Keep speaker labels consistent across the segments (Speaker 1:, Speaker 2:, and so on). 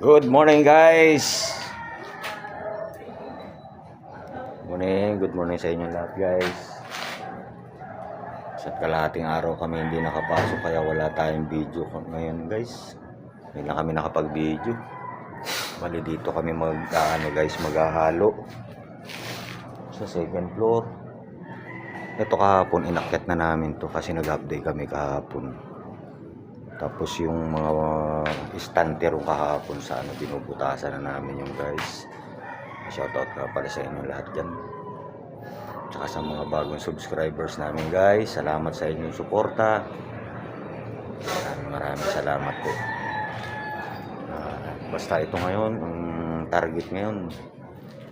Speaker 1: Good morning guys. Good morning sa inyo lahat guys. Sa kalahating araw kami hindi nakapasok kaya wala tayong video ngayon guys. Hindi na kami nakapag-video. Bali dito kami maghahalo sa second floor. Ito kahapon inakyat na namin to kasi nag-update kami kahapon. Tapos yung mga istanter kahapon sa binubutasan na namin yung guys. Shoutout ka pala sa inyo lahat dyan. Tsaka sa mga bagong subscribers namin guys. Salamat sa inyong suporta. Maraming salamat po. Basta ito ngayon, ang target ngayon,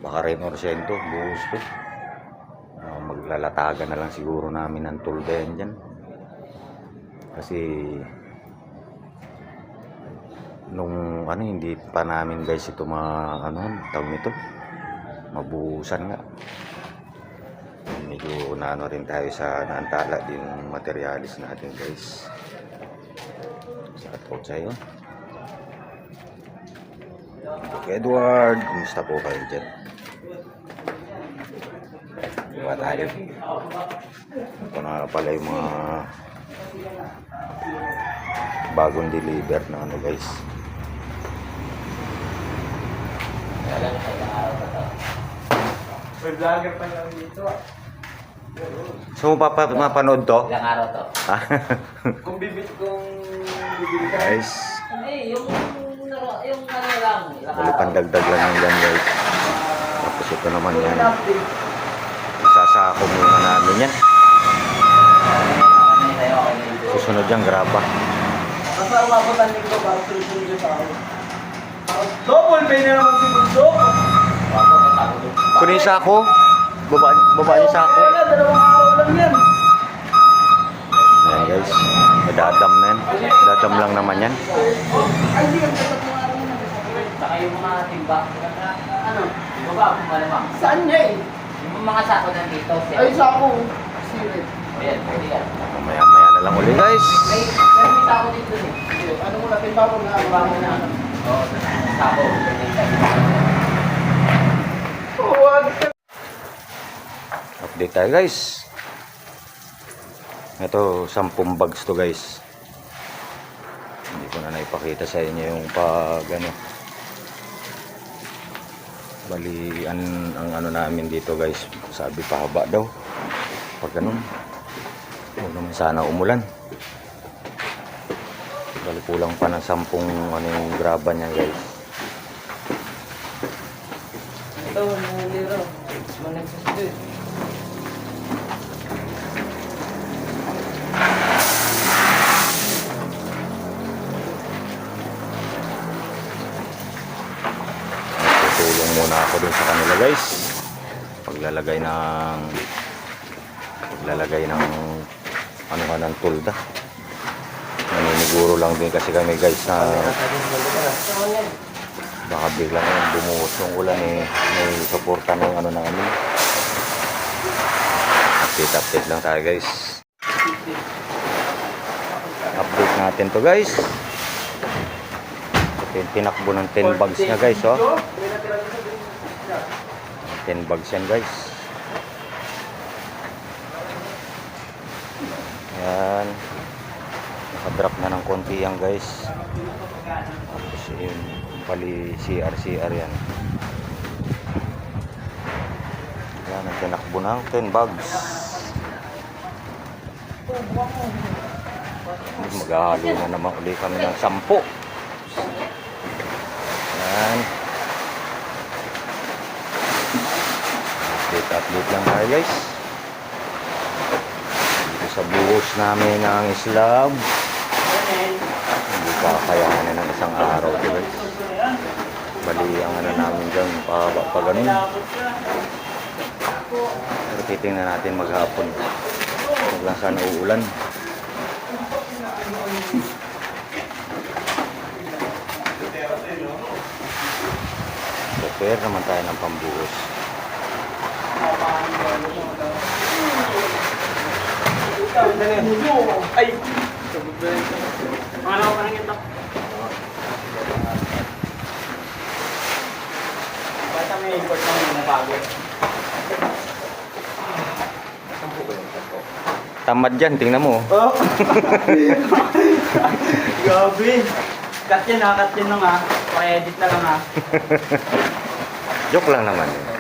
Speaker 1: baka rin orsento, buhos to. Maglalatagan na lang siguro namin ng tulda yan dyan. Kasi nung hindi pa namin guys ito tawag nito mabuhusan nga, medyo rin tayo sa naantala din materialis natin guys. Shout out sa iyo Edward, kumusta po kayo dyan? Diba tayo ito na pala yung mga bagong deliver na guys.
Speaker 2: May vlogger pa lang dito
Speaker 1: So mapanood to?
Speaker 3: Ilang araw to?
Speaker 2: Kung bibili ka.
Speaker 1: Guys,
Speaker 3: Hindi, yung ano lang.
Speaker 1: bali pandagdag lang yan dyan guys. Tapos ito naman yan, isasako muna namin yan. Susunod yan graba.
Speaker 2: Basta umabutan nito para tuloy-tuloy yung tao. Double pay na naman si Bunso.
Speaker 1: Kunin sa ako. Baba niyo sa ako.
Speaker 2: Wala, 2 araw lang yan.
Speaker 1: Ayan guys, dadam na yan. Dadam lang naman yan.
Speaker 2: Ay, hindi ang tatat mo araw na.
Speaker 3: Saka yung mga timba. Ano? Baba, malamang.
Speaker 2: Saan niya eh?
Speaker 3: Yung mga sako nandito.
Speaker 2: Ay, sa ako. Sirit.
Speaker 3: Ayan, pwede yan.
Speaker 1: Maya-maya na lang uli guys.
Speaker 3: May sako dito eh.
Speaker 2: Ano mo na, timba mo na.
Speaker 3: Timba mo na. Oo, sako.
Speaker 1: Update tayo guys. Ito 10 bags to guys. Hindi ko na naipakita sa inyo yung bali ang namin dito guys, sabi pahaba daw pag ganun. Huwag naman sana umulan. Bali kulang pa ng 10 yung graba niya guys.
Speaker 2: Ito, mga liro. Managsasid.
Speaker 1: Tutulong muna ako dun sa kanila guys. Paglalagay ng ng tulda. Naniniguro lang din kasi kami guys na baka biglang bumuhos yung ulan may suporta ng namin. Update lang tayo guys. Update natin to guys. Tinakbo ng 10 bags na guys, oh. 10 bags yan guys. Ayan. Nakadrop na ng konti yan guys. Tapos yun, pali CR yan. Ayan, tinakbo ng 10 bags. Maghahalo na naman uli kami ng 10. Ayan. Update lang tayo guys. Dito sa buhos namin ng slab. Hindi kakayanin ng isang araw guys. Bali ang namin dyan pa ganun. Pero titingnan natin maghapon. Huwag lang sana uulan. Prepare naman tayo ng pambuhos.
Speaker 2: Ay! Ano ka nang ito?
Speaker 1: Tamad dyan, tingnan mo.
Speaker 2: Oh. Gabi. Cut yun ha, cut yun lang ha. Pa-edit na lang ha.
Speaker 1: Joke lang naman.